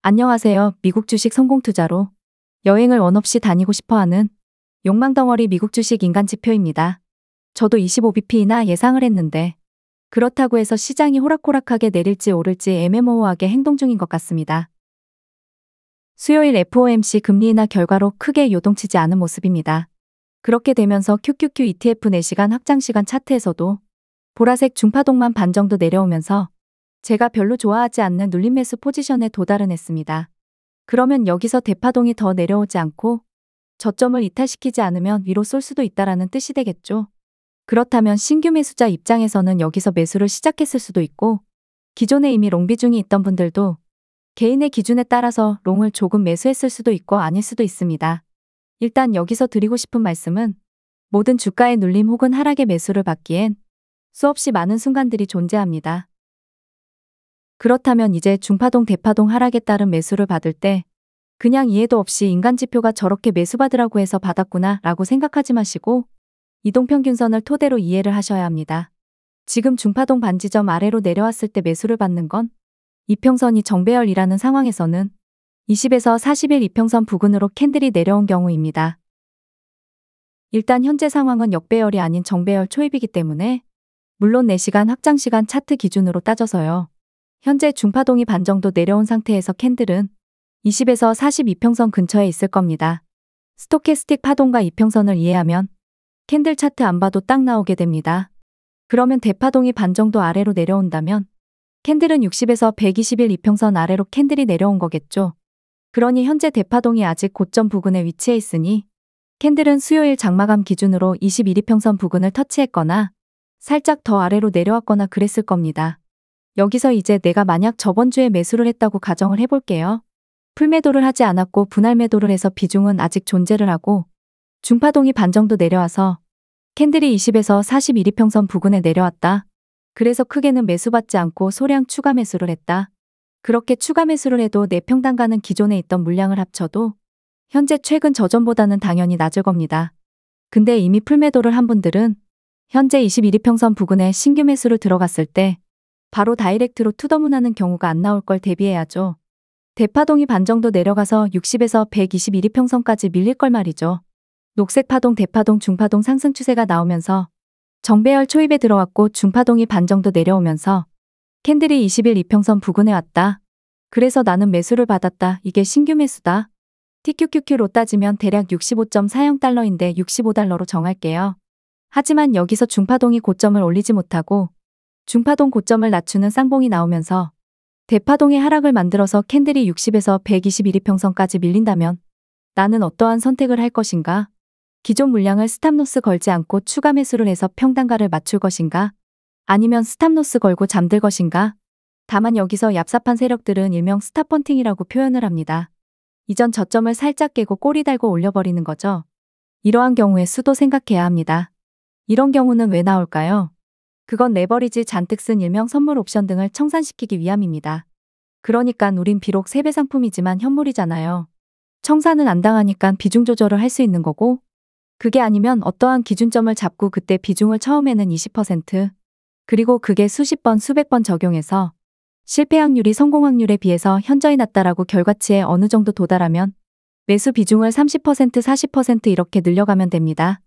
안녕하세요. 미국 주식 성공 투자로 여행을 원 없이 다니고 싶어하는 욕망덩어리 미국 주식 인간 지표입니다. 저도 25bp나 예상을 했는데 그렇다고 해서 시장이 호락호락하게 내릴지 오를지 애매모호하게 행동 중인 것 같습니다. 수요일 FOMC 금리 인하 결과로 크게 요동치지 않은 모습입니다. 그렇게 되면서 QQQ ETF 4시간 확장시간 차트에서도 보라색 중파동만 반 정도 내려오면서 제가 별로 좋아하지 않는 눌림 매수 포지션에 도달은 했습니다. 그러면 여기서 대파동이 더 내려오지 않고 저점을 이탈시키지 않으면 위로 쏠 수도 있다라는 뜻이 되겠죠. 그렇다면 신규 매수자 입장에서는 여기서 매수를 시작했을 수도 있고 기존에 이미 롱 비중이 있던 분들도 개인의 기준에 따라서 롱을 조금 매수했을 수도 있고 아닐 수도 있습니다. 일단 여기서 드리고 싶은 말씀은 모든 주가의 눌림 혹은 하락의 매수를 받기엔 수없이 많은 순간들이 존재합니다. 그렇다면 이제 중파동 대파동 하락에 따른 매수를 받을 때 그냥 이해도 없이 인간지표가 저렇게 매수받으라고 해서 받았구나 라고 생각하지 마시고 이동평균선을 토대로 이해를 하셔야 합니다. 지금 중파동 반지점 아래로 내려왔을 때 매수를 받는 건 이평선이 정배열이라는 상황에서는 20에서 40일 이평선 부근으로 캔들이 내려온 경우입니다. 일단 현재 상황은 역배열이 아닌 정배열 초입이기 때문에 물론 4시간 확장시간 차트 기준으로 따져서요. 현재 중파동이 반 정도 내려온 상태에서 캔들은 20에서 40 이평선 근처에 있을 겁니다. 스토캐스틱 파동과 이평선을 이해하면 캔들 차트 안 봐도 딱 나오게 됩니다. 그러면 대파동이 반 정도 아래로 내려온다면 캔들은 60에서 120일 이평선 아래로 캔들이 내려온 거겠죠. 그러니 현재 대파동이 아직 고점 부근에 위치해 있으니 캔들은 수요일 장마감 기준으로 21이평선 부근을 터치했거나 살짝 더 아래로 내려왔거나 그랬을 겁니다. 여기서 이제 내가 만약 저번 주에 매수를 했다고 가정을 해볼게요. 풀매도를 하지 않았고 분할 매도를 해서 비중은 아직 존재를 하고 중파동이 반 정도 내려와서 캔들이 20에서 41이평선 부근에 내려왔다. 그래서 크게는 매수받지 않고 소량 추가 매수를 했다. 그렇게 추가 매수를 해도 내 평단가는 기존에 있던 물량을 합쳐도 현재 최근 저점보다는 당연히 낮을 겁니다. 근데 이미 풀매도를 한 분들은 현재 21이평선 부근에 신규 매수를 들어갔을 때 바로 다이렉트로 투더문하는 경우가 안 나올 걸 대비해야죠. 대파동이 반 정도 내려가서 60에서 121이평선까지 밀릴 걸 말이죠. 녹색 파동, 대파동, 중파동 상승 추세가 나오면서 정배열 초입에 들어왔고 중파동이 반 정도 내려오면서 캔들이 20일 이평선 부근에 왔다. 그래서 나는 매수를 받았다. 이게 신규 매수다. TQQQ로 따지면 대략 65.40달러인데 65달러로 정할게요. 하지만 여기서 중파동이 고점을 올리지 못하고 중파동 고점을 낮추는 쌍봉이 나오면서 대파동의 하락을 만들어서 캔들이 60에서 121이평선까지 밀린다면 나는 어떠한 선택을 할 것인가? 기존 물량을 스탑로스 걸지 않고 추가 매수를 해서 평단가를 맞출 것인가? 아니면 스탑로스 걸고 잠들 것인가? 다만 여기서 얍삽한 세력들은 일명 스탑펀팅이라고 표현을 합니다. 이전 저점을 살짝 깨고 꼬리 달고 올려버리는 거죠. 이러한 경우의 수도 생각해야 합니다. 이런 경우는 왜 나올까요? 그건 레버리지 잔뜩 쓴 일명 선물 옵션 등을 청산시키기 위함입니다. 그러니깐 우린 비록 세배 상품이지만 현물이잖아요. 청산은 안 당하니까 비중 조절을 할 수 있는 거고 그게 아니면 어떠한 기준점을 잡고 그때 비중을 처음에는 20% 그리고 그게 수십 번 수백 번 적용해서 실패 확률이 성공 확률에 비해서 현저히 낮다라고 결과치에 어느 정도 도달하면 매수 비중을 30% 40% 이렇게 늘려가면 됩니다.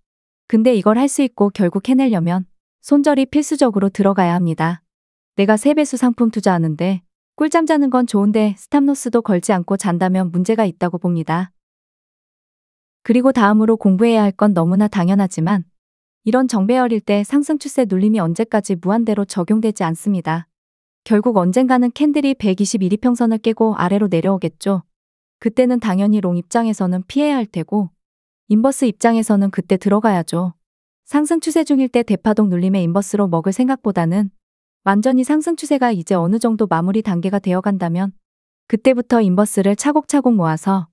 근데 이걸 할 수 있고 결국 해내려면 손절이 필수적으로 들어가야 합니다. 내가 세배수 상품 투자하는데 꿀잠 자는 건 좋은데 스탑로스도 걸지 않고 잔다면 문제가 있다고 봅니다. 그리고 다음으로 공부해야 할 건 너무나 당연하지만 이런 정배열일 때 상승 추세 눌림이 언제까지 무한대로 적용되지 않습니다. 결국 언젠가는 캔들이 121이평선을 깨고 아래로 내려오겠죠. 그때는 당연히 롱 입장에서는 피해야 할 테고 인버스 입장에서는 그때 들어가야죠. 상승 추세 중일 때 대파동 눌림의 인버스로 먹을 생각보다는 완전히 상승 추세가 이제 어느 정도 마무리 단계가 되어간다면 그때부터 인버스를 차곡차곡 모아서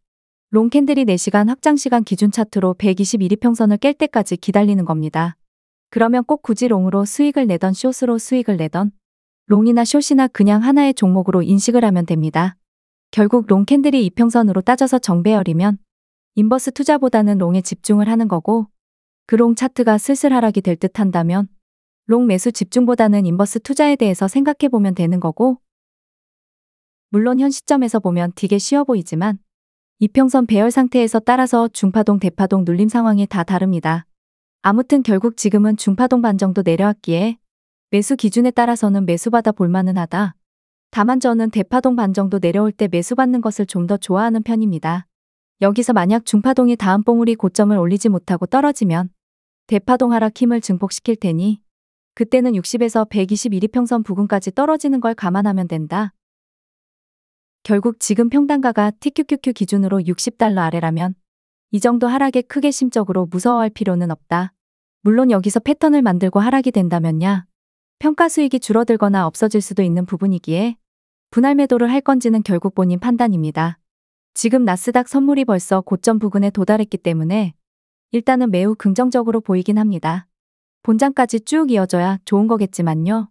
롱 캔들이 4시간 확장시간 기준 차트로 121이평선을 깰 때까지 기다리는 겁니다. 그러면 꼭 굳이 롱으로 수익을 내던 숏으로 수익을 내던 롱이나 숏이나 그냥 하나의 종목으로 인식을 하면 됩니다. 결국 롱 캔들이 이평선으로 따져서 정배열이면 인버스 투자보다는 롱에 집중을 하는 거고 그 롱 차트가 슬슬 하락이 될 듯 한다면 롱 매수 집중보다는 인버스 투자에 대해서 생각해 보면 되는 거고 물론 현 시점에서 보면 되게 쉬워 보이지만 이평선 배열 상태에서 따라서 중파동, 대파동 눌림 상황이 다 다릅니다. 아무튼 결국 지금은 중파동 반 정도 내려왔기에 매수 기준에 따라서는 매수받아 볼만은 하다. 다만 저는 대파동 반 정도 내려올 때 매수받는 것을 좀 더 좋아하는 편입니다. 여기서 만약 중파동이 다음 봉우리 고점을 올리지 못하고 떨어지면 대파동 하락 힘을 증폭시킬 테니 그때는 60에서 120 일이평선 부근까지 떨어지는 걸 감안하면 된다. 결국 지금 평단가가 TQQQ 기준으로 $60 아래라면 이 정도 하락에 크게 심적으로 무서워할 필요는 없다. 물론 여기서 패턴을 만들고 하락이 된다면야 평가 수익이 줄어들거나 없어질 수도 있는 부분이기에 분할 매도를 할 건지는 결국 본인 판단입니다. 지금 나스닥 선물이 벌써 고점 부근에 도달했기 때문에 일단은 매우 긍정적으로 보이긴 합니다. 본장까지 쭉 이어져야 좋은 거겠지만요.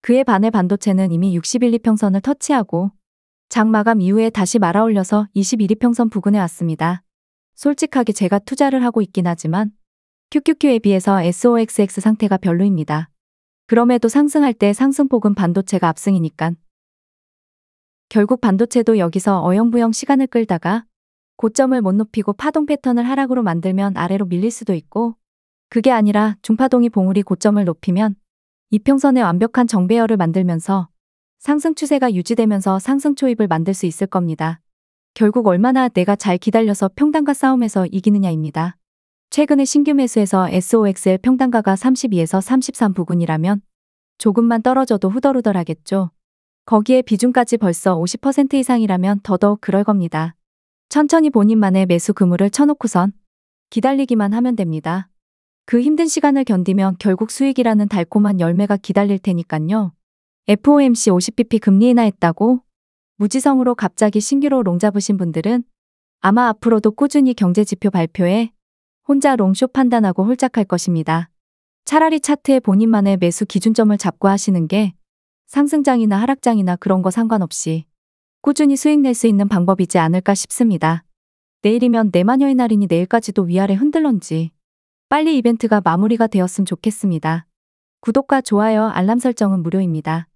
그에 반해 반도체는 이미 60일 이평선을 터치하고 장 마감 이후에 다시 말아올려서 21일 평선 부근에 왔습니다. 솔직하게 제가 투자를 하고 있긴 하지만 QQQ에 비해서 SOXX 상태가 별로입니다. 그럼에도 상승할 때 상승폭은 반도체가 압승이니깐. 결국 반도체도 여기서 어영부영 시간을 끌다가 고점을 못 높이고 파동 패턴을 하락으로 만들면 아래로 밀릴 수도 있고 그게 아니라 중파동이 봉우리 고점을 높이면 이평선의 완벽한 정배열을 만들면서 상승 추세가 유지되면서 상승 초입을 만들 수 있을 겁니다. 결국 얼마나 내가 잘 기다려서 평단가 싸움에서 이기느냐입니다. 최근에 신규 매수에서 SOXL 평단가가 32에서 33 부근이라면 조금만 떨어져도 후덜후덜하겠죠. 거기에 비중까지 벌써 50% 이상이라면 더더욱 그럴 겁니다. 천천히 본인만의 매수 그물을 쳐놓고선 기다리기만 하면 됩니다. 그 힘든 시간을 견디면 결국 수익이라는 달콤한 열매가 기다릴 테니깐요. FOMC 50bp 금리 인하했다고 무지성으로 갑자기 신규로 롱 잡으신 분들은 아마 앞으로도 꾸준히 경제지표 발표에 혼자 롱쇼 판단하고 홀짝할 것입니다. 차라리 차트에 본인만의 매수 기준점을 잡고 하시는 게 상승장이나 하락장이나 그런 거 상관없이 꾸준히 수익 낼 수 있는 방법이지 않을까 싶습니다. 내일이면 내마녀의 날이니 내일까지도 위아래 흔들런지 빨리 이벤트가 마무리가 되었으면 좋겠습니다. 구독과 좋아요, 알람 설정은 무료입니다.